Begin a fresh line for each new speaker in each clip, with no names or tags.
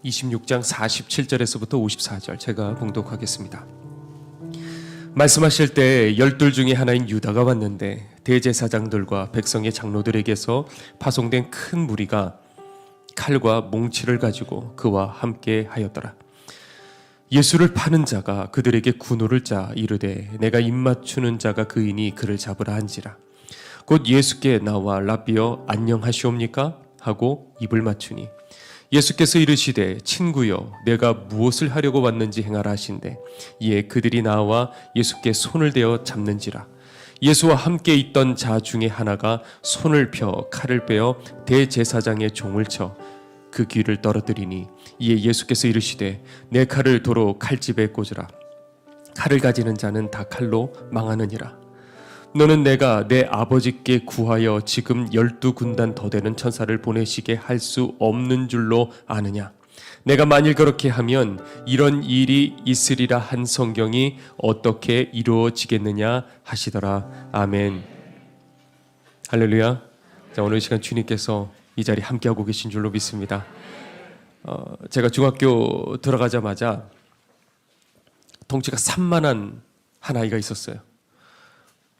26장 47절에서부터 54절 제가 봉독하겠습니다. 말씀하실 때 12 중에 하나인 유다가 왔는데 대제사장들과 백성의 장로들에게서 파송된 큰 무리가 칼과 몽치를 가지고 그와 함께 하였더라. 예수를 파는 자가 그들에게 군호를 짜 이르되 내가 입맞추는 자가 그이니 그를 잡으라 한지라. 곧 예수께 나와 랍비여 안녕하시옵니까 하고 입을 맞추니 예수께서 이르시되 친구여 내가 무엇을 하려고 왔는지 행하라 하신대 이에 그들이 나와 예수께 손을 대어 잡는지라. 예수와 함께 있던 자 중에 하나가 손을 펴 칼을 빼어 대제사장의 종을 쳐 그 귀를 떨어뜨리니 이에 예수께서 이르시되 내 칼을 도로 칼집에 꽂으라. 칼을 가지는 자는 다 칼로 망하느니라. 너는 내가 내 아버지께 구하여 지금 12군단 더 되는 천사를 보내시게 할 수 없는 줄로 아느냐. 내가 만일 그렇게 하면 이런 일이 있으리라 한 성경이 어떻게 이루어지겠느냐 하시더라. 아멘. 할렐루야. 자, 오늘 이 시간 주님께서 이 자리에 함께하고 계신 줄로 믿습니다. 제가 중학교 들어가자마자 덩치가 산만한 한 아이가 있었어요.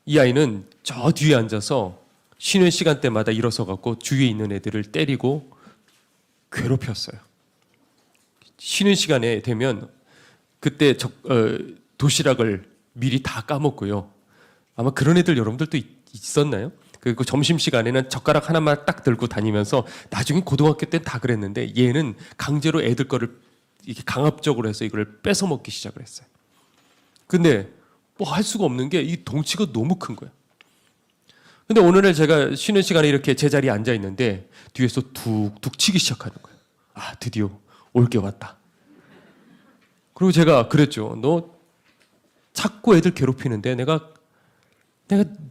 이 아이는 저 뒤에 앉아서 쉬는 시간 때마다 일어서 갖고 주위에 있는 애들을 때리고 괴롭혔어요. 쉬는 시간에 되면 그때 도시락을 미리 다 까먹고요. 아마 그런 애들 여러분들도 있었나요? 그리고 점심시간에는 젓가락 하나만 딱 들고 다니면서 나중에 고등학교 때는 다 그랬는데 얘는 강제로 애들 거를 이렇게 강압적으로 해서 이걸 뺏어 먹기 시작을 했어요. 근데 뭐 할 수가 없는 게 이 덩치가 너무 큰 거예요. 근데 오늘은 제가 쉬는 시간에 이렇게 제자리에 앉아 있는데 뒤에서 툭툭 치기 시작하는 거예요. 아, 드디어 올 게 왔다. 그리고 제가 그랬죠. 너 자꾸 애들 괴롭히는데 내가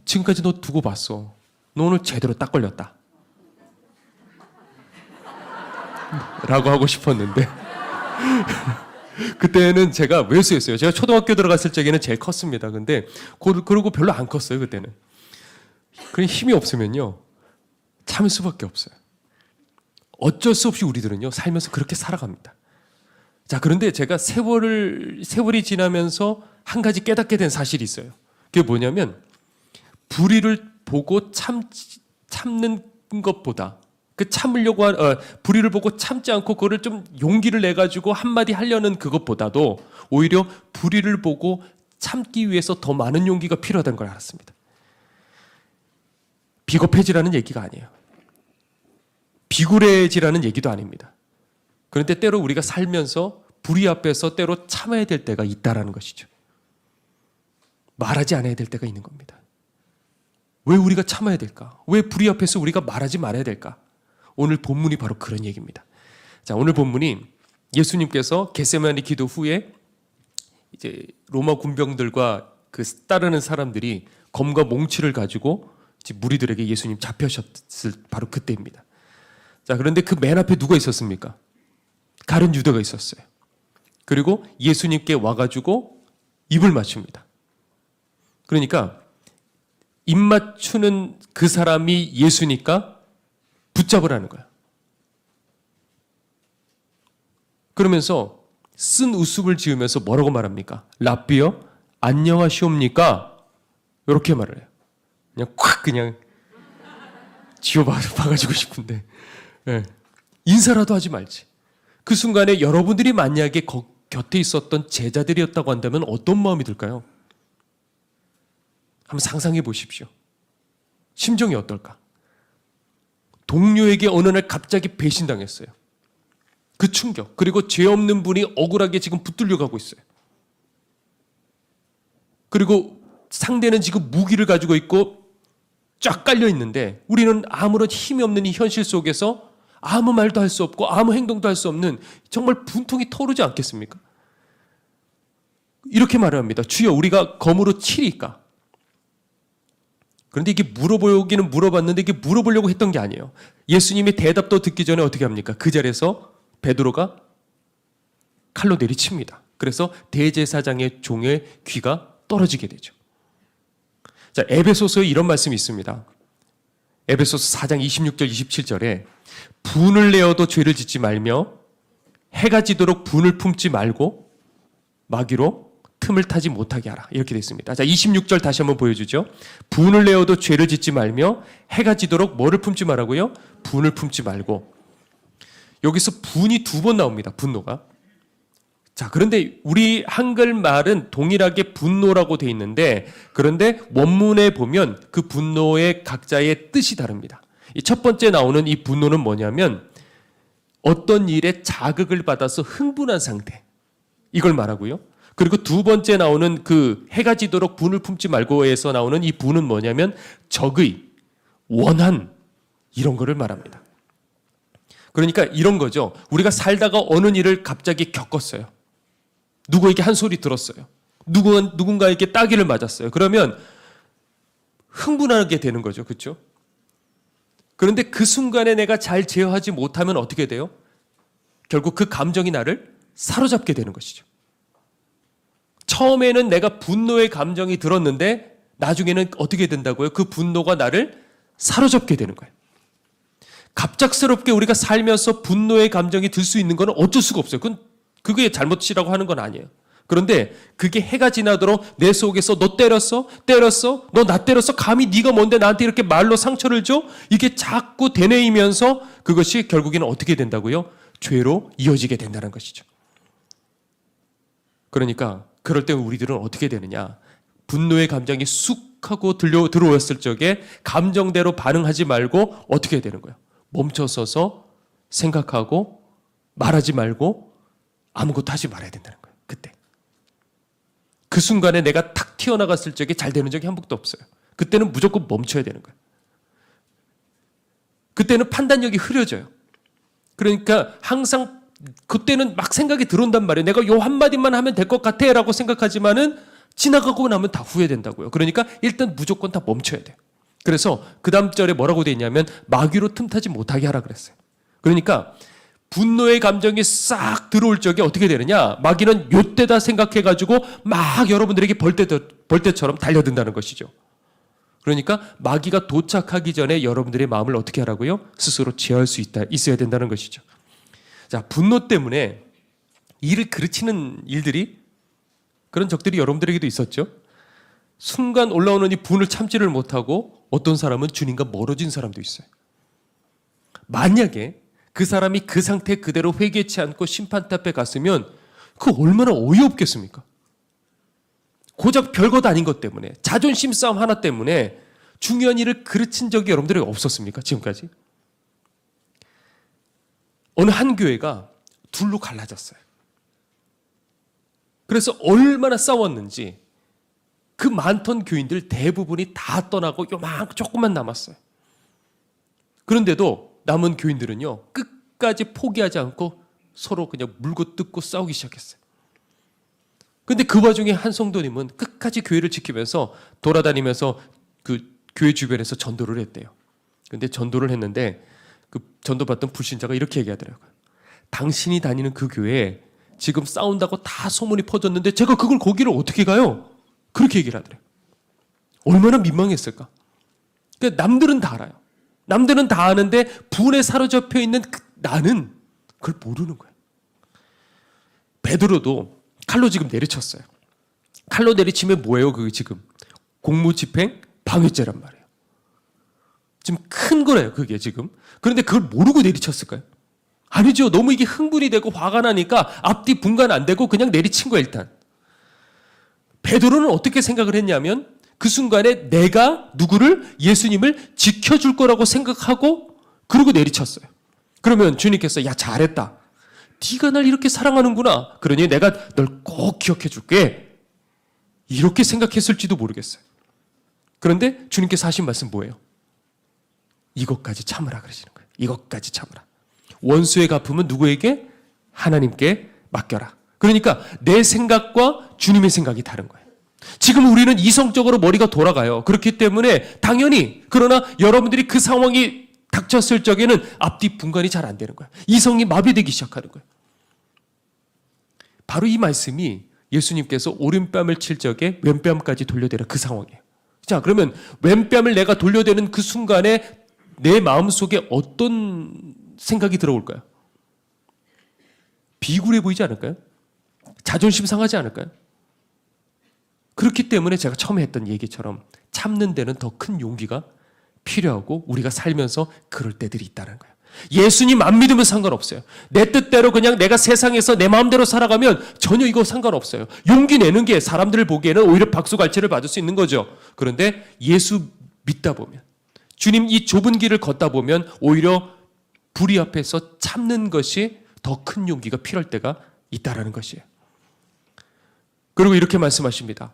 지금까지 너 두고 봤어. 너 오늘 제대로 딱 걸렸다. 라고 하고 싶었는데 그때는 제가 외수였어요. 제가 초등학교 들어갔을 적에는 제일 컸습니다. 근데 그러고 별로 안 컸어요. 그때는. 그냥 힘이 없으면요 참을 수밖에 없어요. 어쩔 수 없이 우리들은요 살면서 그렇게 살아갑니다. 자, 그런데 제가 세월이 지나면서 한 가지 깨닫게 된 사실이 있어요. 그게 뭐냐면 불의를 보고 참는 것보다 참으려고 불의를 보고 참지 않고 그거를 좀 용기를 내 가지고 한마디 하려는 그것보다도 오히려 불의를 보고 참기 위해서 더 많은 용기가 필요하다는 걸 알았습니다. 비겁해지라는 얘기가 아니에요. 비굴해지라는 얘기도 아닙니다. 그런데 때로 우리가 살면서 불의 앞에서 때로 참아야 될 때가 있다라는 것이죠. 말하지 않아야 될 때가 있는 겁니다. 왜 우리가 참아야 될까? 왜 불의 앞에서 우리가 말하지 말아야 될까? 오늘 본문이 바로 그런 얘기입니다. 자, 오늘 본문이 예수님께서 겟세마네 기도 후에 이제 로마 군병들과 그 따르는 사람들이 검과 몽치를 가지고 이제 무리들에게 예수님 잡혀셨을 바로 그때입니다. 자, 그런데 그 맨 앞에 누가 있었습니까? 가룟 유다가 있었어요. 그리고 예수님께 와가지고 입을 맞춥니다. 그러니까 입 맞추는 그 사람이 예수니까 붙잡으라는 거야. 그러면서 쓴 웃음을 지으면서 뭐라고 말합니까? 랍비여 안녕하시옵니까? 이렇게 말을 해요. 그냥 콱 그냥 지워봐가지고 싶은데 인사라도 하지 말지. 그 순간에 여러분들이 만약에 곁에 있었던 제자들이었다고 한다면 어떤 마음이 들까요? 한번 상상해 보십시오. 심정이 어떨까? 동료에게 어느 날 갑자기 배신당했어요. 그 충격, 그리고 죄 없는 분이 억울하게 지금 붙들려 가고 있어요. 그리고 상대는 지금 무기를 가지고 있고 쫙 깔려 있는데 우리는 아무런 힘이 없는 이 현실 속에서 아무 말도 할 수 없고 아무 행동도 할 수 없는 정말 분통이 터오르지 않겠습니까? 이렇게 말을 합니다. 주여 우리가 검으로 치리까? 그런데 이게 물어보기는 물어봤는데 이게 물어보려고 했던 게 아니에요. 예수님의 대답도 듣기 전에 어떻게 합니까? 그 자리에서 베드로가 칼로 내리칩니다. 그래서 대제사장의 종의 귀가 떨어지게 되죠. 자, 에베소서에 이런 말씀이 있습니다. 에베소서 4장 26절 27절에 분을 내어도 죄를 짓지 말며 해가 지도록 분을 품지 말고 마귀로 틈을 타지 못하게 하라. 이렇게 되어 있습니다. 자, 26절 다시 한번 보여주죠. 분을 내어도 죄를 짓지 말며 해가 지도록 뭐를 품지 말라고요? 분을 품지 말고. 여기서 분이 2번 나옵니다. 분노가. 자, 그런데 우리 한글 말은 동일하게 분노라고 되어 있는데, 그런데 원문에 보면 그 분노의 각자의 뜻이 다릅니다. 이 첫 번째 나오는 이 분노는 뭐냐면 어떤 일에 자극을 받아서 흥분한 상태, 이걸 말하고요. 그리고 두 번째 나오는 그 해가 지도록 분을 품지 말고에서 나오는 이 분은 뭐냐면 적의, 원한, 이런 거를 말합니다. 그러니까 이런 거죠. 우리가 살다가 어느 일을 갑자기 겪었어요. 누구에게 한 소리 들었어요. 누군가에게 따기를 맞았어요. 그러면 흥분하게 되는 거죠. 그렇죠? 그런데 그 순간에 내가 잘 제어하지 못하면 어떻게 돼요? 결국 그 감정이 나를 사로잡게 되는 것이죠. 처음에는 내가 분노의 감정이 들었는데 나중에는 어떻게 된다고요? 그 분노가 나를 사로잡게 되는 거예요. 갑작스럽게 우리가 살면서 분노의 감정이 들 수 있는 건 어쩔 수가 없어요. 그게 잘못이라고 하는 건 아니에요. 그런데 그게 해가 지나도록 내 속에서 너 때렸어? 너 나 때렸어? 감히 네가 뭔데 나한테 이렇게 말로 상처를 줘? 이게 자꾸 되뇌이면서 그것이 결국에는 어떻게 된다고요? 죄로 이어지게 된다는 것이죠. 그러니까 그럴 때 우리들은 어떻게 되느냐? 분노의 감정이 쑥 하고 들어왔을 적에 감정대로 반응하지 말고 어떻게 되는 거예요? 멈춰서서 생각하고 말하지 말고 아무것도 하지 말아야 된다는 거예요. 그때. 그 순간에 내가 탁 튀어나갔을 적에 잘 되는 적이 한 번도 없어요. 그때는 무조건 멈춰야 되는 거예요. 그때는 판단력이 흐려져요. 그러니까 항상 그때는 막 생각이 들어온단 말이에요. 내가 요 한마디만 하면 될 것 같아 라고 생각하지만은 지나가고 나면 다 후회된다고요. 그러니까 일단 무조건 다 멈춰야 돼요. 그래서 그 다음 절에 뭐라고 되어 있냐면 마귀로 틈타지 못하게 하라 그랬어요. 그러니까 분노의 감정이 싹 들어올 적에 어떻게 되느냐? 마귀는 요때다 생각해가지고 막 여러분들에게 벌떼처럼 달려든다는 것이죠. 그러니까 마귀가 도착하기 전에 여러분들의 마음을 어떻게 하라고요? 스스로 제어할 수 있어야 된다는 것이죠. 자, 분노 때문에 일을 그르치는 일들이, 그런 적들이 여러분들에게도 있었죠. 순간 올라오는 이 분을 참지를 못하고 어떤 사람은 주님과 멀어진 사람도 있어요. 만약에 그 사람이 그 상태 그대로 회개치 않고 심판대 앞에 갔으면 그 얼마나 어이없겠습니까? 고작 별것 아닌 것 때문에, 자존심 싸움 하나 때문에 중요한 일을 그르친 적이 여러분들에게 없었습니까? 지금까지? 어느 한 교회가 둘로 갈라졌어요. 그래서 얼마나 싸웠는지 그 많던 교인들 대부분이 다 떠나고 요만큼 조금만 남았어요. 그런데도 남은 교인들은요, 끝까지 포기하지 않고 서로 그냥 물고 뜯고 싸우기 시작했어요. 근데 그 와중에 한 성도님은 끝까지 교회를 지키면서 돌아다니면서 그 교회 주변에서 전도를 했대요. 근데 전도를 했는데 그 전도받던 불신자가 이렇게 얘기하더라고요. 당신이 다니는 그 교회에 지금 싸운다고 다 소문이 퍼졌는데 제가 그걸 거기를 어떻게 가요? 그렇게 얘기를 하더래요. 얼마나 민망했을까? 그러니까 남들은 다 알아요. 남들은 다 아는데 분에 사로잡혀 있는 나는 그걸 모르는 거예요. 베드로도 칼로 지금 내리쳤어요. 칼로 내리치면 뭐예요? 그게 지금 공무집행 방해죄란 말이에요. 지금 큰 거래요, 그게 지금. 그런데 그걸 모르고 내리쳤을까요? 아니죠. 너무 이게 흥분이 되고 화가 나니까 앞뒤 분간 안 되고 그냥 내리친 거예요, 일단. 베드로는 어떻게 생각을 했냐면 그 순간에 내가 누구를, 예수님을 지켜줄 거라고 생각하고 그러고 내리쳤어요. 그러면 주님께서 야, 잘했다. 네가 날 이렇게 사랑하는구나. 그러니 내가 널 꼭 기억해 줄게. 이렇게 생각했을지도 모르겠어요. 그런데 주님께서 하신 말씀 뭐예요? 이것까지 참으라 그러시는 거예요. 이것까지 참으라. 원수의 갚음은 누구에게? 하나님께 맡겨라. 그러니까 내 생각과 주님의 생각이 다른 거예요. 지금 우리는 이성적으로 머리가 돌아가요. 그렇기 때문에 당연히, 그러나 여러분들이 그 상황이 닥쳤을 적에는 앞뒤 분간이 잘 안 되는 거예요. 이성이 마비되기 시작하는 거예요. 바로 이 말씀이 예수님께서 오른뺨을 칠 적에 왼뺨까지 돌려대라, 그 상황이에요. 자, 그러면 왼뺨을 내가 돌려대는 그 순간에 내 마음속에 어떤 생각이 들어올까요? 비굴해 보이지 않을까요? 자존심 상하지 않을까요? 그렇기 때문에 제가 처음에 했던 얘기처럼 참는 데는 더 큰 용기가 필요하고 우리가 살면서 그럴 때들이 있다는 거예요. 예수님 안 믿으면 상관없어요. 내 뜻대로 그냥 내가 세상에서 내 마음대로 살아가면 전혀 이거 상관없어요. 용기 내는 게 사람들 보기에는 오히려 박수갈채를 받을 수 있는 거죠. 그런데 예수 믿다 보면, 주님 이 좁은 길을 걷다 보면 오히려 불의 앞에서 참는 것이 더 큰 용기가 필요할 때가 있다라는 것이에요. 그리고 이렇게 말씀하십니다.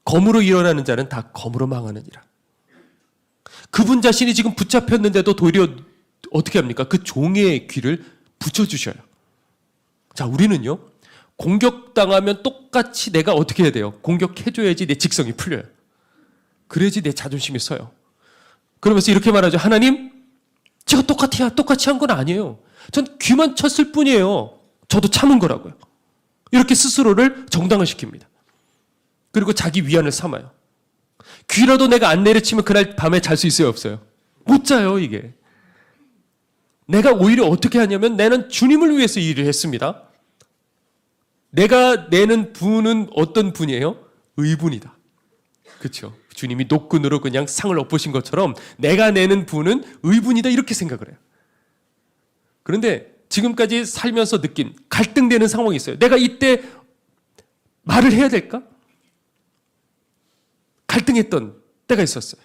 검으로 일어나는 자는 다 검으로 망하느니라. 그분 자신이 지금 붙잡혔는데도 도리어 어떻게 합니까? 그 종의 귀를 붙여주셔요. 자, 우리는요, 공격당하면 똑같이 내가 어떻게 해야 돼요? 공격해줘야지 내 직성이 풀려요. 그래야지 내 자존심이 서요. 그러면서 이렇게 말하죠. 하나님, 제가 똑같이 한 건 아니에요. 전 귀만 쳤을 뿐이에요. 저도 참은 거라고요. 이렇게 스스로를 정당화 시킵니다. 그리고 자기 위안을 삼아요. 귀라도 내가 안 내리치면 그날 밤에 잘 수 있어요, 없어요? 못 자요, 이게. 내가 오히려 어떻게 하냐면 나는 주님을 위해서 일을 했습니다. 내가 내는 분은 어떤 분이에요? 의분이다. 그렇죠? 주님이 노끈으로 그냥 상을 엎으신 것처럼 내가 내는 분은 의분이다 이렇게 생각을 해요. 그런데 지금까지 살면서 느낀 갈등되는 상황이 있어요. 내가 이때 말을 해야 될까? 갈등했던 때가 있었어요.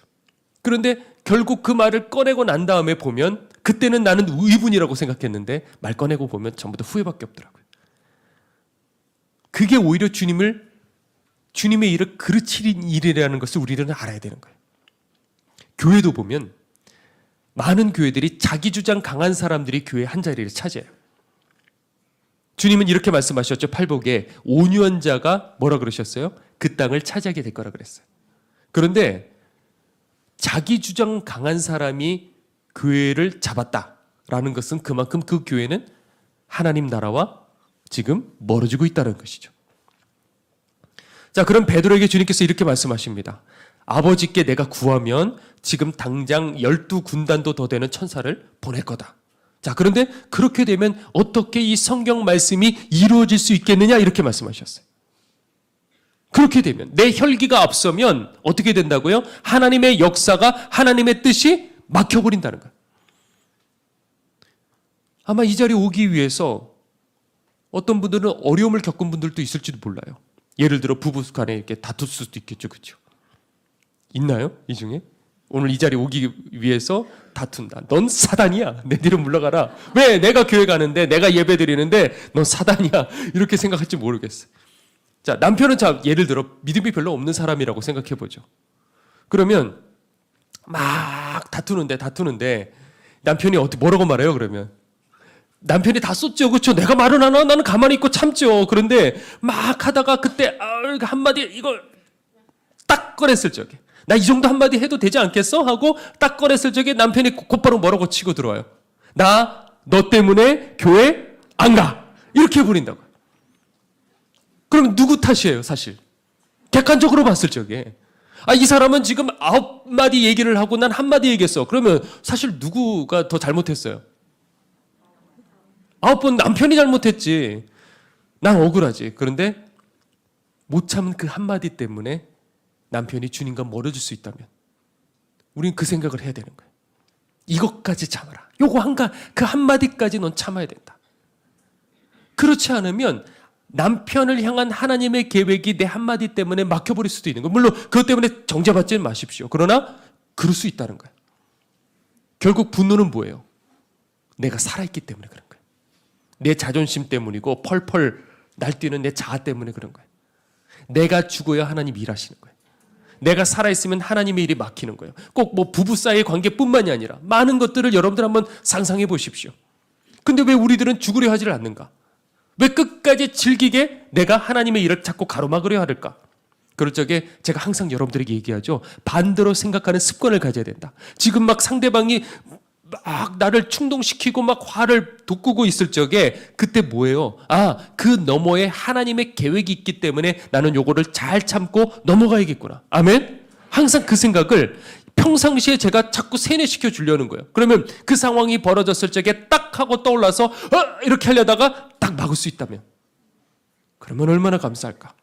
그런데 결국 그 말을 꺼내고 난 다음에 보면 그때는 나는 의분이라고 생각했는데 말 꺼내고 보면 전부 다 후회밖에 없더라고요. 그게 오히려 주님의 일을 그르치는 일이라는 것을 우리는 알아야 되는 거예요. 교회도 보면 많은 교회들이 자기 주장 강한 사람들이 교회 한 자리를 차지해요. 주님은 이렇게 말씀하셨죠. 팔복에 온유한 자가 뭐라 그러셨어요? 그 땅을 차지하게 될 거라 그랬어요. 그런데 자기 주장 강한 사람이 교회를 잡았다라는 것은 그만큼 그 교회는 하나님 나라와 지금 멀어지고 있다는 것이죠. 자, 그럼 베드로에게 주님께서 이렇게 말씀하십니다. 아버지께 내가 구하면 지금 당장 12군단도 더 되는 천사를 보낼 거다. 자, 그런데 그렇게 되면 어떻게 이 성경 말씀이 이루어질 수 있겠느냐 이렇게 말씀하셨어요. 그렇게 되면 내 혈기가 앞서면 어떻게 된다고요? 하나님의 역사가 하나님의 뜻이 막혀버린다는 거예요. 아마 이 자리에 오기 위해서 어떤 분들은 어려움을 겪은 분들도 있을지도 몰라요. 예를 들어 부부 간에 이렇게 다툴 수도 있겠죠. 그렇죠? 있나요? 이 중에? 오늘 이 자리에 오기 위해서 다툰다. 넌 사단이야. 내 뒤로 물러가라. 왜? 내가 교회 가는데 내가 예배 드리는데 넌 사단이야. 이렇게 생각할지 모르겠어요. 자, 남편은 예를 들어 믿음이 별로 없는 사람이라고 생각해 보죠. 그러면 막 다투는데 남편이 뭐라고 말해요? 그러면 남편이 다 쏟죠. 그렇죠? 내가 말은 안 하나? 나는 가만히 있고 참죠. 그런데 막 하다가 그때 한마디 이걸 딱 꺼냈을 적에 나 이 정도 한마디 해도 되지 않겠어? 하고 딱 꺼냈을 적에 남편이 곧바로 뭐라고 치고 들어와요. 나 너 때문에 교회 안 가. 이렇게 해버린다고요. 그럼 누구 탓이에요, 사실? 객관적으로 봤을 적에. 이 사람은 지금 9마디 얘기를 하고 난 한마디 얘기했어. 그러면 사실 누구가 더 잘못했어요? 9번 남편이 잘못했지. 난 억울하지. 그런데 못 참은 그 한마디 때문에 남편이 주님과 멀어질 수 있다면 우리는 그 생각을 해야 되는 거예요. 이것까지 참아라. 그 한마디까지 넌 참아야 된다. 그렇지 않으면 남편을 향한 하나님의 계획이 내 한마디 때문에 막혀버릴 수도 있는 거예요. 물론 그것 때문에 정죄받지는 마십시오. 그러나 그럴 수 있다는 거예요. 결국 분노는 뭐예요? 내가 살아있기 때문에 그런 거예요. 내 자존심 때문이고 펄펄 날뛰는 내 자아 때문에 그런 거예요. 내가 죽어야 하나님 일하시는 거예요. 내가 살아있으면 하나님의 일이 막히는 거예요. 꼭 부부 사이의 관계뿐만이 아니라 많은 것들을 여러분들 한번 상상해 보십시오. 근데 왜 우리들은 죽으려 하지를 않는가? 왜 끝까지 즐기게 내가 하나님의 일을 자꾸 가로막으려 할까? 그럴 적에 제가 항상 여러분들에게 얘기하죠. 반대로 생각하는 습관을 가져야 된다. 지금 막 상대방이 막 나를 충동시키고 막 화를 돋구고 있을 적에 그때 뭐예요? 그 너머에 하나님의 계획이 있기 때문에 나는 요거를 잘 참고 넘어가야겠구나. 아멘? 항상 그 생각을 평상시에 제가 자꾸 세뇌시켜 주려는 거예요. 그러면 그 상황이 벌어졌을 적에 딱 하고 떠올라서 이렇게 하려다가 딱 막을 수 있다면 그러면 얼마나 감사할까.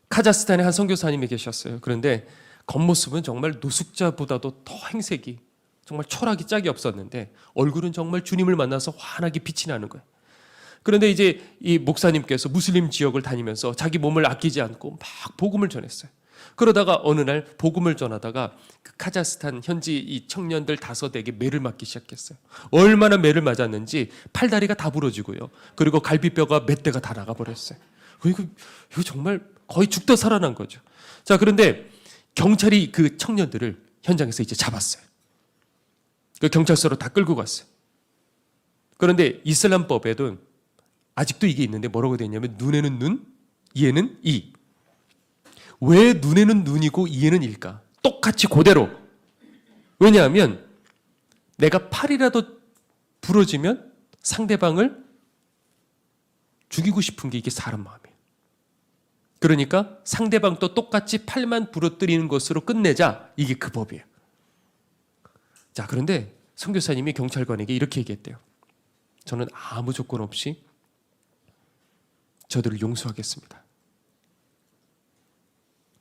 카자흐스탄에 한 선교사님이 계셨어요. 그런데 겉모습은 정말 노숙자보다도 더 행색이 정말 철학이 짝이 없었는데 얼굴은 정말 주님을 만나서 환하게 빛이 나는 거예요. 그런데 이제 이 목사님께서 무슬림 지역을 다니면서 자기 몸을 아끼지 않고 막 복음을 전했어요. 그러다가 어느 날 복음을 전하다가 그 카자흐스탄 현지 이 청년들 5에게 매를 맞기 시작했어요. 얼마나 매를 맞았는지 팔다리가 다 부러지고요. 그리고 갈비뼈가 몇 대가 다 나가버렸어요. 이거 정말 거의 죽다 살아난 거죠. 자, 그런데 경찰이 그 청년들을 현장에서 이제 잡았어요. 그 경찰서로 다 끌고 갔어요. 그런데 이슬람법에도 아직도 이게 있는데 뭐라고 되어 있냐면 눈에는 눈, 이에는 이. 왜 눈에는 눈이고 이에는 일까? 똑같이 그대로. 왜냐하면 내가 팔이라도 부러지면 상대방을 죽이고 싶은 게 이게 사람 마음이에요. 그러니까 상대방도 똑같이 팔만 부러뜨리는 것으로 끝내자. 이게 그 법이에요. 자, 그런데 선교사님이 경찰관에게 이렇게 얘기했대요. 저는 아무 조건 없이 저들을 용서하겠습니다.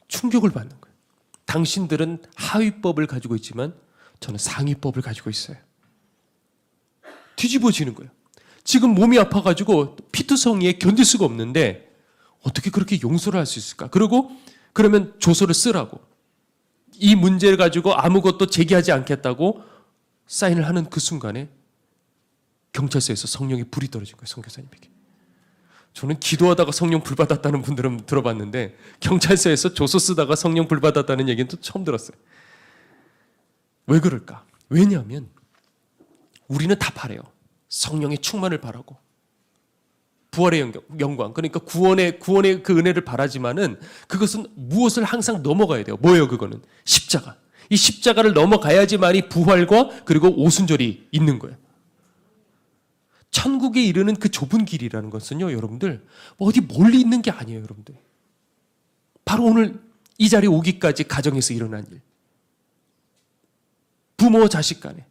충격을 받는 거예요. 당신들은 하위법을 가지고 있지만 저는 상위법을 가지고 있어요. 뒤집어지는 거예요. 지금 몸이 아파가지고 피투성이에 견딜 수가 없는데 어떻게 그렇게 용서를 할 수 있을까? 그러면 조서를 쓰라고. 이 문제를 가지고 아무것도 제기하지 않겠다고 사인을 하는 그 순간에 경찰서에서 성령이 불이 떨어진 거예요. 선교사님에게. 저는 기도하다가 성령 불 받았다는 분들은 들어봤는데 경찰서에서 조서 쓰다가 성령 불 받았다는 얘기는 또 처음 들었어요. 왜 그럴까? 왜냐하면 우리는 다 바래요. 성령의 충만을 바라고 부활의 영광, 그러니까 구원의 그 은혜를 바라지만은 그것은 무엇을 항상 넘어가야 돼요. 뭐예요? 그거는 십자가. 이 십자가를 넘어가야지만이 부활과 그리고 오순절이 있는 거예요. 천국에 이르는 그 좁은 길이라는 것은요, 여러분들 어디 멀리 있는 게 아니에요, 여러분들. 바로 오늘 이 자리에 오기까지 가정에서 일어난 일. 부모와 자식 간에,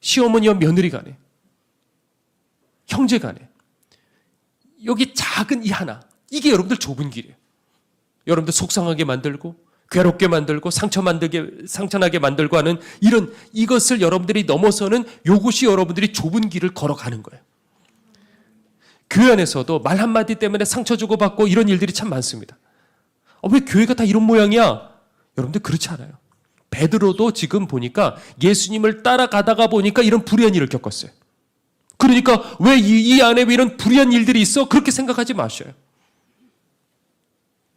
시어머니와 며느리 간에, 형제 간에. 여기 작은 이 하나, 이게 여러분들 좁은 길이에요. 여러분들 속상하게 만들고 괴롭게 만들고 상처나게 만들고 하는 이것을 여러분들이 넘어서는 이것이 여러분들이 좁은 길을 걸어가는 거예요. 교회 안에서도 말 한마디 때문에 상처 주고받고 이런 일들이 참 많습니다. 왜 교회가 다 이런 모양이야? 여러분들 그렇지 않아요. 베드로도 지금 보니까 예수님을 따라가다가 보니까 이런 불의한 일을 겪었어요. 그러니까 왜 이 안에 왜 이런 불의한 일들이 있어? 그렇게 생각하지 마셔요.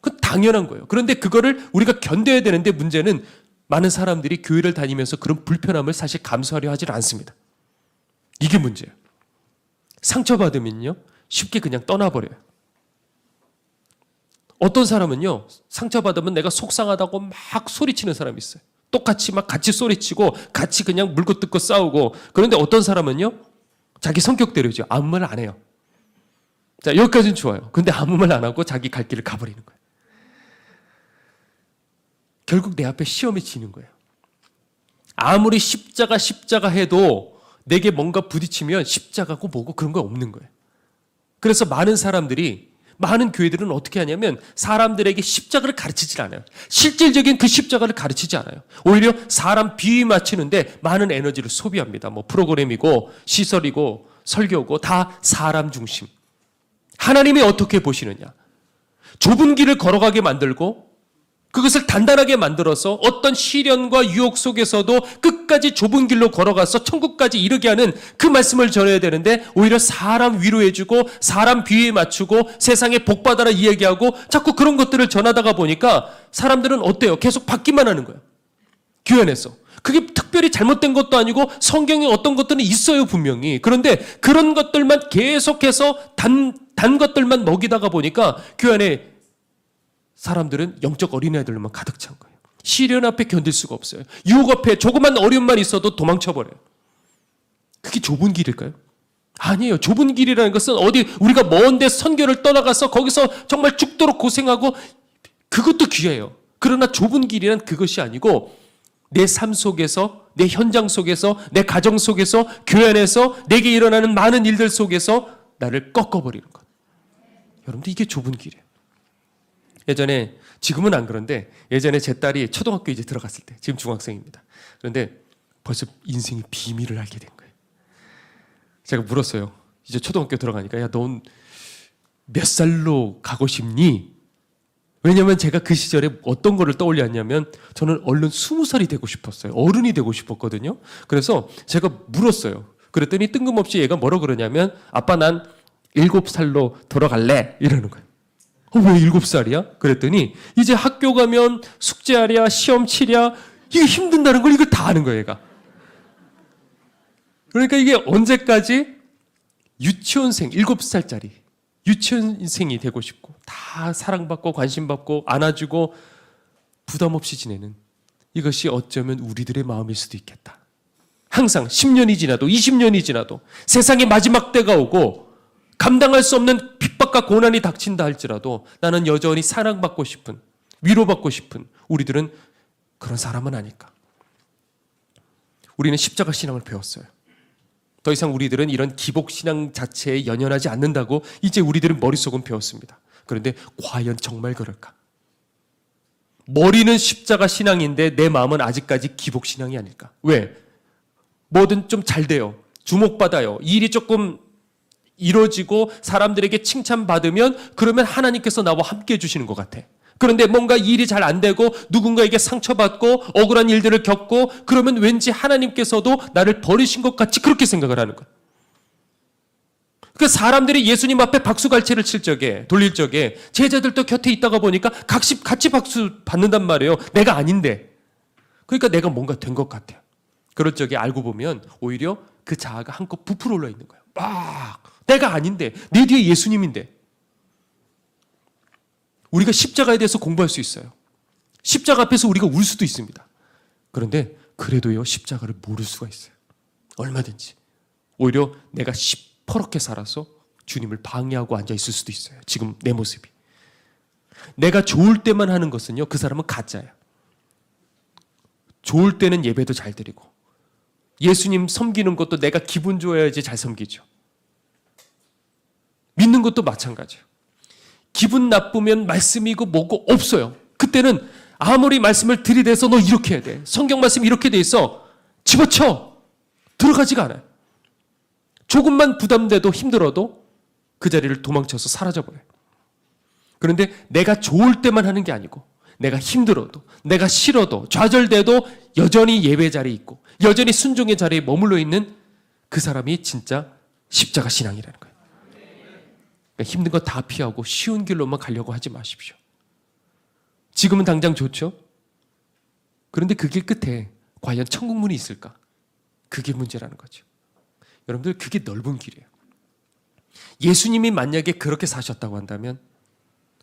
그건 당연한 거예요. 그런데 그거를 우리가 견뎌야 되는데 문제는 많은 사람들이 교회를 다니면서 그런 불편함을 사실 감수하려 하질 않습니다. 이게 문제예요. 상처받으면요, 쉽게 그냥 떠나버려요. 어떤 사람은요, 상처받으면 내가 속상하다고 막 소리치는 사람이 있어요. 똑같이 막 같이 소리치고 같이 그냥 물고 뜯고 싸우고. 그런데 어떤 사람은요, 자기 성격대로죠. 아무 말 안 해요. 자, 여기까지는 좋아요. 근데 아무 말 안 하고 자기 갈 길을 가버리는 거예요. 결국 내 앞에 시험이 지는 거예요. 아무리 십자가 해도 내게 뭔가 부딪히면 십자가고 뭐고 그런 거 없는 거예요. 그래서 많은 교회들은 어떻게 하냐면 사람들에게 십자가를 가르치질 않아요. 실질적인 그 십자가를 가르치지 않아요. 오히려 사람 비위 맞추는데 많은 에너지를 소비합니다. 뭐 프로그램이고 시설이고 설교고 다 사람 중심. 하나님이 어떻게 보시느냐? 좁은 길을 걸어가게 만들고 그것을 단단하게 만들어서 어떤 시련과 유혹 속에서도 끝까지 좁은 길로 걸어가서 천국까지 이르게 하는 그 말씀을 전해야 되는데 오히려 사람 위로해주고 사람 비위에 맞추고 세상에 복받아라 이야기하고 자꾸 그런 것들을 전하다가 보니까 사람들은 어때요? 계속 받기만 하는 거예요. 교회 안에서. 그게 특별히 잘못된 것도 아니고 성경에 어떤 것들은 있어요, 분명히. 그런데 그런 것들만 계속해서 단 것들만 먹이다가 보니까 교회 안에 사람들은 영적 어린애들만 가득 찬 거예요. 시련 앞에 견딜 수가 없어요. 유혹 앞에 조그만 어려움만 있어도 도망쳐버려요. 그게 좁은 길일까요? 아니에요. 좁은 길이라는 것은 어디 우리가 먼 데 선교를 떠나가서 거기서 정말 죽도록 고생하고 그것도 귀해요. 그러나 좁은 길이란 그것이 아니고 내 삶 속에서, 내 현장 속에서, 내 가정 속에서, 교회 안에서 내게 일어나는 많은 일들 속에서 나를 꺾어버리는 것. 여러분들 이게 좁은 길이에요. 예전에, 지금은 안 그런데 예전에 제 딸이 초등학교 이제 들어갔을 때, 지금 중학생입니다. 그런데 벌써 인생의 비밀을 알게 된 거예요. 제가 물었어요. 이제 초등학교 들어가니까, 야, 넌 몇 살로 가고 싶니? 왜냐면 제가 그 시절에 어떤 거를 떠올렸냐면 저는 얼른 20살이 되고 싶었어요. 어른이 되고 싶었거든요. 그래서 제가 물었어요. 그랬더니 뜬금없이 얘가 뭐라 그러냐면, 아빠 난 7살로 돌아갈래 이러는 거예요. 왜 7살이야? 그랬더니 이제 학교 가면 숙제하랴 시험 치랴 이게 힘든다는 걸 이걸 다 아는 거예요, 얘가. 그러니까 이게 언제까지 유치원생 7살짜리 유치원생이 되고 싶고 다 사랑받고 관심받고 안아주고 부담 없이 지내는, 이것이 어쩌면 우리들의 마음일 수도 있겠다. 항상 10년이 지나도 20년이 지나도 세상의 마지막 때가 오고 감당할 수 없는 핍박과 고난이 닥친다 할지라도 나는 여전히 사랑받고 싶은, 위로받고 싶은 우리들은 그런 사람은 아닐까. 우리는 십자가 신앙을 배웠어요. 더 이상 우리들은 이런 기복신앙 자체에 연연하지 않는다고 이제 우리들은 머릿속은 배웠습니다. 그런데 과연 정말 그럴까? 머리는 십자가 신앙인데 내 마음은 아직까지 기복신앙이 아닐까? 왜? 뭐든 좀 잘 돼요. 주목받아요. 일이 조금 이루어지고 사람들에게 칭찬받으면 그러면 하나님께서 나와 함께 해주시는 것 같아. 그런데 뭔가 일이 잘 안 되고 누군가에게 상처받고 억울한 일들을 겪고 그러면 왠지 하나님께서도 나를 버리신 것 같이 그렇게 생각을 하는 거야. 그러니까 사람들이 예수님 앞에 박수갈채를 칠 적에, 돌릴 적에 제자들도 곁에 있다가 보니까 같이 박수 받는단 말이에요. 내가 아닌데. 그러니까 내가 뭔가 된 것 같아요. 그럴 적에 알고 보면 오히려 그 자아가 한껏 부풀어 올라 있는 거예요. 막 내가 아닌데, 내 뒤에 예수님인데. 우리가 십자가에 대해서 공부할 수 있어요. 십자가 앞에서 우리가 울 수도 있습니다. 그런데 그래도요, 십자가를 모를 수가 있어요. 얼마든지. 오히려 내가 시퍼렇게 살아서 주님을 방해하고 앉아 있을 수도 있어요. 지금 내 모습이. 내가 좋을 때만 하는 것은요, 그 사람은 가짜예요. 좋을 때는 예배도 잘 드리고 예수님 섬기는 것도 내가 기분 좋아야지 잘 섬기죠. 믿는 것도 마찬가지예요. 기분 나쁘면 말씀이고 뭐고 없어요. 그때는 아무리 말씀을 들이대서 너 이렇게 해야 돼, 성경 말씀 이렇게 돼 있어, 집어쳐, 들어가지가 않아요. 조금만 부담돼도 힘들어도 그 자리를 도망쳐서 사라져버려요. 그런데 내가 좋을 때만 하는 게 아니고 내가 힘들어도, 내가 싫어도, 좌절돼도 여전히 예배 자리에 있고 여전히 순종의 자리에 머물러 있는 그 사람이 진짜 십자가 신앙이라는 거예요. 그러니까 힘든 거 다 피하고 쉬운 길로만 가려고 하지 마십시오. 지금은 당장 좋죠? 그런데 그 길 끝에 과연 천국문이 있을까? 그게 문제라는 거죠. 여러분들, 그게 넓은 길이에요. 예수님이 만약에 그렇게 사셨다고 한다면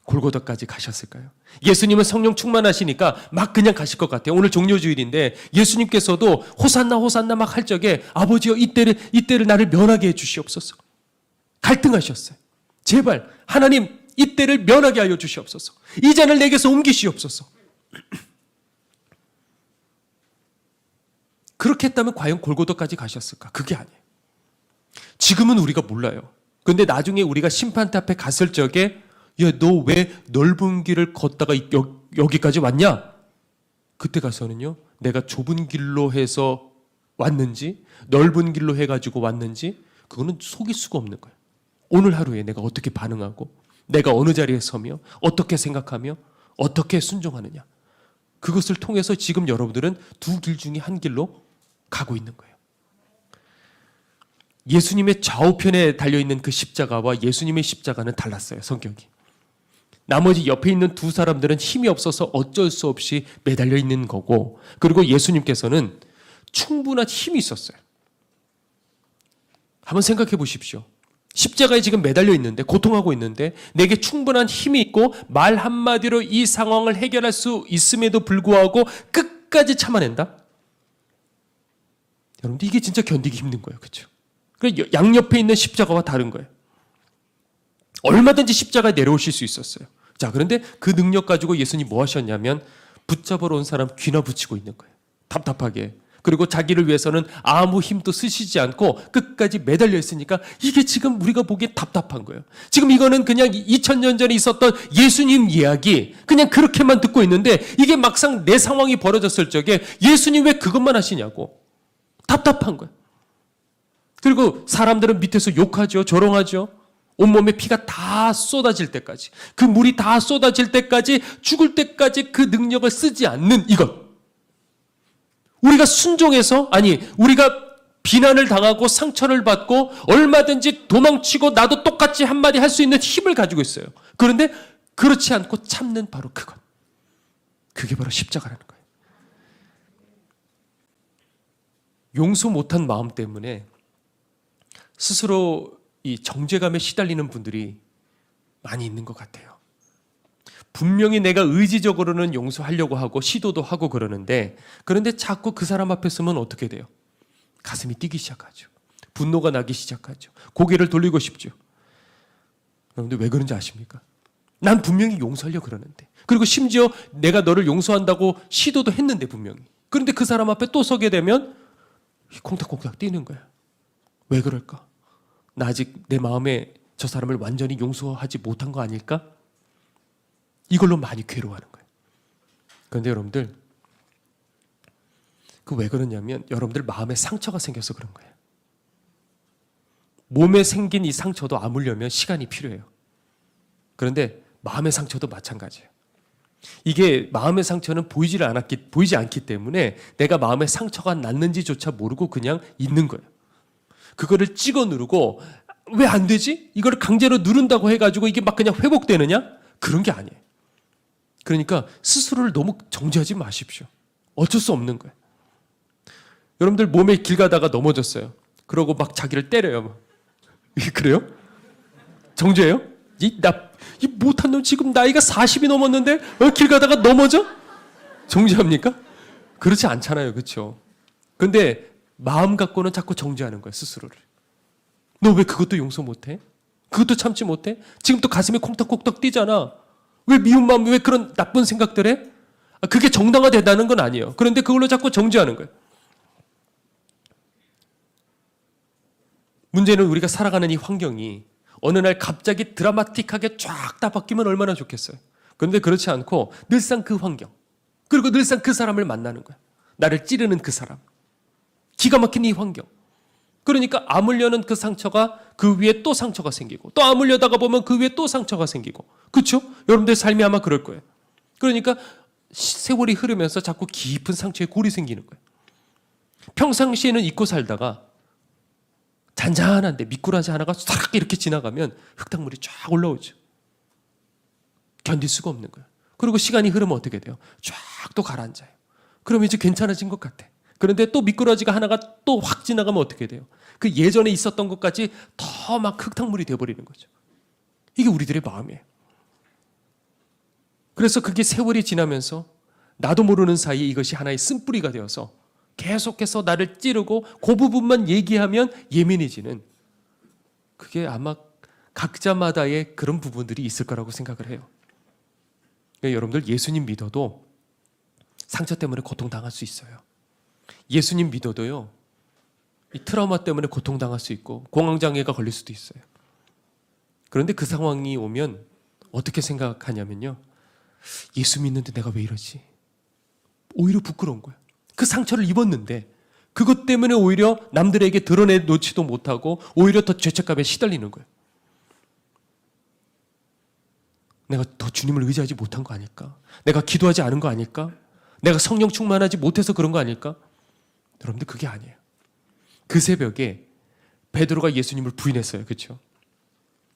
골고다까지 가셨을까요? 예수님은 성령 충만하시니까 막 그냥 가실 것 같아요. 오늘 종료주일인데 예수님께서도 호산나 호산나 막 할 적에 아버지여 이때를 나를 면하게 해 주시옵소서. 갈등하셨어요. 제발 하나님 이때를 면하게 하여 주시옵소서. 이 잔을 내게서 옮기시옵소서. 그렇게 했다면 과연 골고다까지 가셨을까? 그게 아니에요. 지금은 우리가 몰라요. 그런데 나중에 우리가 심판대 앞에 갔을 적에 야, 너 왜 넓은 길을 걷다가 여기까지 왔냐? 그때 가서는요, 내가 좁은 길로 해서 왔는지 넓은 길로 해가지고 왔는지 그거는 속일 수가 없는 거예요. 오늘 하루에 내가 어떻게 반응하고 내가 어느 자리에 서며 어떻게 생각하며 어떻게 순종하느냐, 그것을 통해서 지금 여러분들은 두 길 중에 한 길로 가고 있는 거예요. 예수님의 좌우편에 달려있는 그 십자가와 예수님의 십자가는 달랐어요. 성격이. 나머지 옆에 있는 두 사람들은 힘이 없어서 어쩔 수 없이 매달려 있는 거고, 그리고 예수님께서는 충분한 힘이 있었어요. 한번 생각해 보십시오. 십자가에 지금 매달려 있는데, 고통하고 있는데 내게 충분한 힘이 있고 말 한마디로 이 상황을 해결할 수 있음에도 불구하고 끝까지 참아낸다? 여러분들, 이게 진짜 견디기 힘든 거예요. 그렇죠? 양옆에 있는 십자가와 다른 거예요. 얼마든지 십자가에 내려오실 수 있었어요. 자, 그런데 그 능력 가지고 예수님 뭐 하셨냐면 붙잡으러 온 사람 귀나 붙이고 있는 거예요. 답답하게. 그리고 자기를 위해서는 아무 힘도 쓰시지 않고 끝까지 매달려 있으니까 이게 지금 우리가 보기에 답답한 거예요. 지금 이거는 그냥 2000년 전에 있었던 예수님 이야기 그냥 그렇게만 듣고 있는데 이게 막상 내 상황이 벌어졌을 적에 예수님 왜 그것만 하시냐고 답답한 거예요. 그리고 사람들은 밑에서 욕하죠. 조롱하죠. 온몸에 피가 다 쏟아질 때까지 그 물이 다 쏟아질 때까지 죽을 때까지 그 능력을 쓰지 않는 이것. 우리가 순종해서 우리가 비난을 당하고 상처를 받고 얼마든지 도망치고 나도 똑같이 한마디 할 수 있는 힘을 가지고 있어요. 그런데 그렇지 않고 참는 바로 그것. 그게 바로 십자가라는 거예요. 용서 못한 마음 때문에 스스로 이 정죄감에 시달리는 분들이 많이 있는 것 같아요. 분명히 내가 의지적으로는 용서하려고 하고 시도도 하고 그러는데 그런데 자꾸 그 사람 앞에 서면 어떻게 돼요? 가슴이 뛰기 시작하죠. 분노가 나기 시작하죠. 고개를 돌리고 싶죠. 그런데 왜 그런지 아십니까? 난 분명히 용서하려고 그러는데 그리고 심지어 내가 너를 용서한다고 시도도 했는데 분명히 그런데 그 사람 앞에 또 서게 되면 콩닥콩닥 뛰는 거야. 왜 그럴까? 나 아직 내 마음에 저 사람을 완전히 용서하지 못한 거 아닐까? 이걸로 많이 괴로워하는 거예요. 그런데 여러분들 그 왜 그러냐면 여러분들 마음에 상처가 생겨서 그런 거예요. 몸에 생긴 이 상처도 아물려면 시간이 필요해요. 그런데 마음의 상처도 마찬가지예요. 이게 마음의 상처는 보이지 않기 때문에 내가 마음에 상처가 났는지조차 모르고 그냥 있는 거예요. 그거를 찍어 누르고 왜 안 되지? 이걸 강제로 누른다고 해가지고 이게 막 그냥 회복되느냐? 그런 게 아니에요. 그러니까 스스로를 너무 정죄하지 마십시오. 어쩔 수 없는 거예요. 여러분들 몸에 길 가다가 넘어졌어요. 그러고 막 자기를 때려요. 그래요? 정죄해요? 이 못한 놈 지금 나이가 40이 넘었는데 길 가다가 넘어져? 정죄합니까? 그렇지 않잖아요. 그렇죠? 그런데 마음 갖고는 자꾸 정죄하는 거예요. 스스로를. 너 왜 그것도 용서 못해? 그것도 참지 못해? 지금 또 가슴이 콩닥콩닥 뛰잖아. 왜 미운 마음, 왜 그런 나쁜 생각들 해? 그게 정당화되다는 건 아니에요. 그런데 그걸로 자꾸 정죄하는 거예요. 문제는 우리가 살아가는 이 환경이 어느 날 갑자기 드라마틱하게 쫙 다 바뀌면 얼마나 좋겠어요. 그런데 그렇지 않고 늘상 그 환경, 그리고 늘상 그 사람을 만나는 거야. 나를 찌르는 그 사람. 기가 막힌 이 환경. 그러니까 아물려는 그 상처가 그 위에 또 상처가 생기고 또 아물려다가 보면 그 위에 또 상처가 생기고 그렇죠? 여러분들 삶이 아마 그럴 거예요. 그러니까 세월이 흐르면서 자꾸 깊은 상처에 골이 생기는 거예요. 평상시에는 잊고 살다가 잔잔한데 미꾸라지 하나가 싹 이렇게 지나가면 흙탕물이 쫙 올라오죠. 견딜 수가 없는 거예요. 그리고 시간이 흐르면 어떻게 돼요? 쫙 또 가라앉아요. 그러면 이제 괜찮아진 것 같아. 그런데 또 미꾸라지가 하나가 또 확 지나가면 어떻게 돼요? 그 예전에 있었던 것까지 더 막 흙탕물이 되어버리는 거죠. 이게 우리들의 마음이에요. 그래서 그게 세월이 지나면서 나도 모르는 사이에 이것이 하나의 쓴뿌리가 되어서 계속해서 나를 찌르고 그 부분만 얘기하면 예민해지는 그게 아마 각자마다의 그런 부분들이 있을 거라고 생각을 해요. 그러니까 여러분들 예수님 믿어도 상처 때문에 고통당할 수 있어요. 예수님 믿어도요, 이 트라우마 때문에 고통당할 수 있고 공황장애가 걸릴 수도 있어요. 그런데 그 상황이 오면 어떻게 생각하냐면요, 예수 믿는데 내가 왜 이러지? 오히려 부끄러운 거야. 그 상처를 입었는데 그것 때문에 오히려 남들에게 드러내놓지도 못하고 오히려 더 죄책감에 시달리는 거예요. 내가 더 주님을 의지하지 못한 거 아닐까? 내가 기도하지 않은 거 아닐까? 내가 성령 충만하지 못해서 그런 거 아닐까? 여러분들 그게 아니에요. 그 새벽에 베드로가 예수님을 부인했어요. 그렇죠?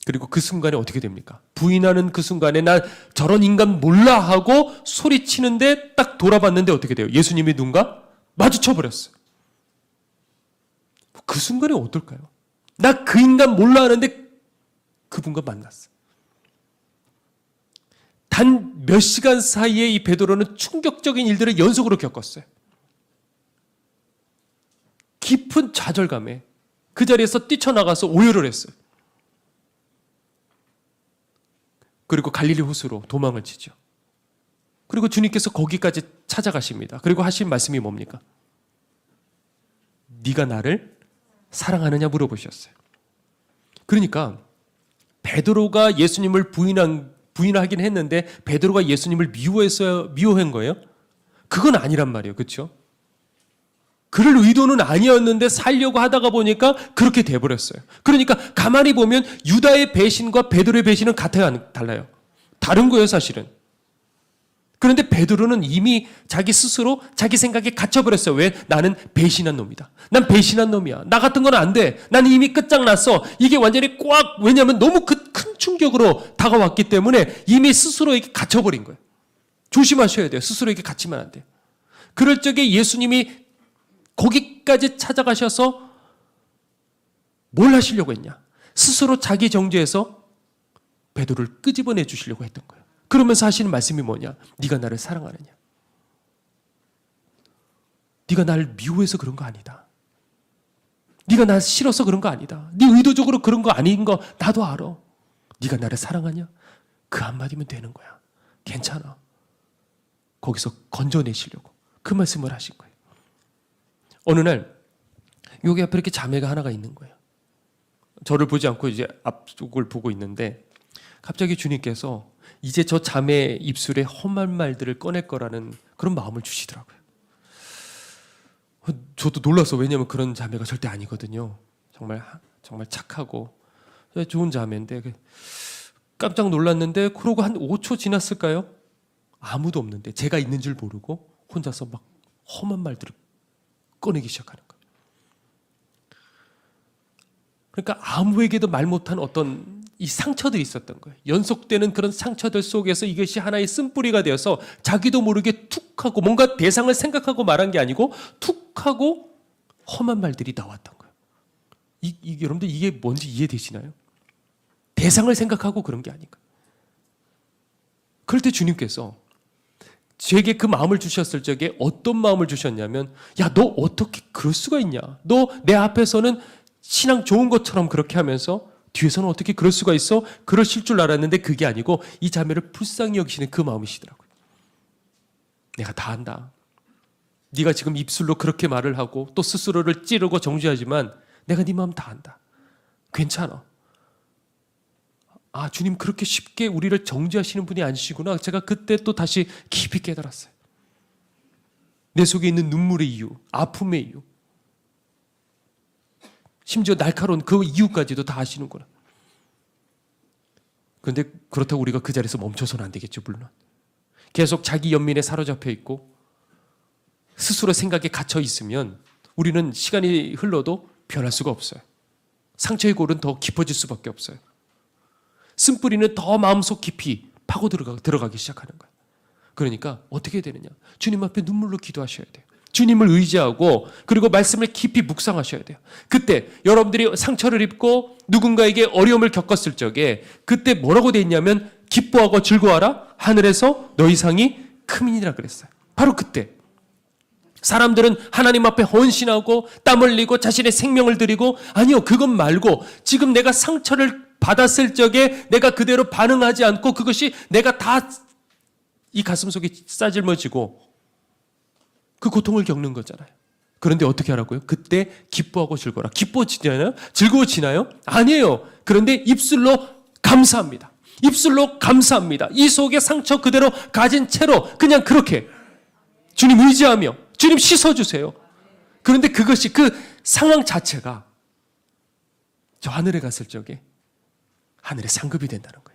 그리고 그 순간에 어떻게 됩니까? 부인하는 그 순간에 나 저런 인간 몰라 하고 소리치는데 딱 돌아봤는데 어떻게 돼요? 예수님이 누군가 마주쳐버렸어요. 그 순간에 어떨까요? 나 그 인간 몰라 하는데 그분과 만났어요. 단 몇 시간 사이에 이 베드로는 충격적인 일들을 연속으로 겪었어요. 깊은 좌절감에 그 자리에서 뛰쳐나가서 오열을 했어요. 그리고 갈릴리 호수로 도망을 치죠. 그리고 주님께서 거기까지 찾아가십니다. 그리고 하신 말씀이 뭡니까? 네가 나를 사랑하느냐 물어보셨어요. 그러니까 베드로가 예수님을 부인하긴 했는데 베드로가 예수님을 미워한 거예요? 그건 아니란 말이에요. 그렇죠? 그럴 의도는 아니었는데 살려고 하다가 보니까 그렇게 돼버렸어요. 그러니까 가만히 보면 유다의 배신과 베드로의 배신은 같아요? 달라요? 다른 거예요, 사실은. 그런데 베드로는 이미 자기 스스로 자기 생각에 갇혀버렸어요. 왜? 나는 배신한 놈이다. 난 배신한 놈이야. 나 같은 건 안 돼. 난 이미 끝장났어. 이게 완전히 꽉, 왜냐하면 너무 큰 충격으로 다가왔기 때문에 이미 스스로에게 갇혀버린 거예요. 조심하셔야 돼요. 스스로에게 갇히면 안 돼요. 그럴 적에 예수님이 거기까지 찾아가셔서 뭘 하시려고 했냐? 스스로 자기 정죄에서 베드로를 끄집어내 주시려고 했던 거예요. 그러면서 하시는 말씀이 뭐냐? 네가 나를 사랑하느냐? 네가 나를 미워해서 그런 거 아니다. 네가 나 싫어서 그런 거 아니다. 네 의도적으로 그런 거 아닌 거 나도 알아. 네가 나를 사랑하냐? 그 한마디면 되는 거야. 괜찮아. 거기서 건져내시려고 그 말씀을 하신 거예요. 어느 날 여기 앞에 이렇게 자매가 하나가 있는 거예요. 저를 보지 않고 이제 앞쪽을 보고 있는데 갑자기 주님께서 이제 저 자매의 입술에 험한 말들을 꺼낼 거라는 그런 마음을 주시더라고요. 저도 놀라서, 왜냐하면 그런 자매가 절대 아니거든요. 정말 착하고 좋은 자매인데 깜짝 놀랐는데 그러고 한 5초 지났을까요? 아무도 없는데 제가 있는 줄 모르고 혼자서 막 험한 말들을 꺼내기 시작하는 거예요. 그러니까 아무에게도 말 못한 어떤 이 상처들이 있었던 거예요. 연속되는 그런 상처들 속에서 이것이 하나의 쓴뿌리가 되어서 자기도 모르게 툭 하고 뭔가 대상을 생각하고 말한 게 아니고 툭 하고 험한 말들이 나왔던 거예요. 여러분들 이게 뭔지 이해되시나요? 대상을 생각하고 그런 게 아닌가. 그럴 때 주님께서 제게 그 마음을 주셨을 적에 어떤 마음을 주셨냐면, 야, 너 어떻게 그럴 수가 있냐? 너 내 앞에서는 신앙 좋은 것처럼 그렇게 하면서 뒤에서는 어떻게 그럴 수가 있어? 그러실 줄 알았는데 그게 아니고 이 자매를 불쌍히 여기시는 그 마음이시더라고요. 내가 다 안다. 네가 지금 입술로 그렇게 말을 하고 또 스스로를 찌르고 정죄하지만 내가 네 마음 다 안다. 괜찮아. 아, 주님 그렇게 쉽게 우리를 정죄하시는 분이 아니시구나. 제가 그때 또 다시 깊이 깨달았어요. 내 속에 있는 눈물의 이유, 아픔의 이유, 심지어 날카로운 그 이유까지도 다 아시는구나. 그런데 그렇다고 우리가 그 자리에서 멈춰서는 안 되겠죠, 물론. 계속 자기 연민에 사로잡혀 있고 스스로 생각에 갇혀 있으면 우리는 시간이 흘러도 변할 수가 없어요. 상처의 골은 더 깊어질 수밖에 없어요. 쓴뿌리는 더 마음속 깊이 파고 들어가기 시작하는 거예요. 그러니까 어떻게 되느냐? 주님 앞에 눈물로 기도하셔야 돼요. 주님을 의지하고 그리고 말씀을 깊이 묵상하셔야 돼요. 그때 여러분들이 상처를 입고 누군가에게 어려움을 겪었을 적에 그때 뭐라고 돼 있냐면 기뻐하고 즐거워하라 하늘에서 너희 상이 크민이라 그랬어요. 바로 그때 사람들은 하나님 앞에 헌신하고 땀 흘리고 자신의 생명을 드리고, 아니요, 그것 말고 지금 내가 상처를 받았을 적에 내가 그대로 반응하지 않고 그것이 내가 다 이 가슴 속에 싸질머지고 그 고통을 겪는 거잖아요. 그런데 어떻게 하라고요? 그때 기뻐하고 즐거워라. 기뻐지나요? 즐거워지나요? 아니에요. 그런데 입술로 감사합니다. 입술로 감사합니다. 이 속에 상처 그대로 가진 채로 그냥 그렇게 주님 의지하며 주님 씻어주세요. 그런데 그것이 그 상황 자체가 저 하늘에 갔을 적에 하늘의 상급이 된다는 거예요.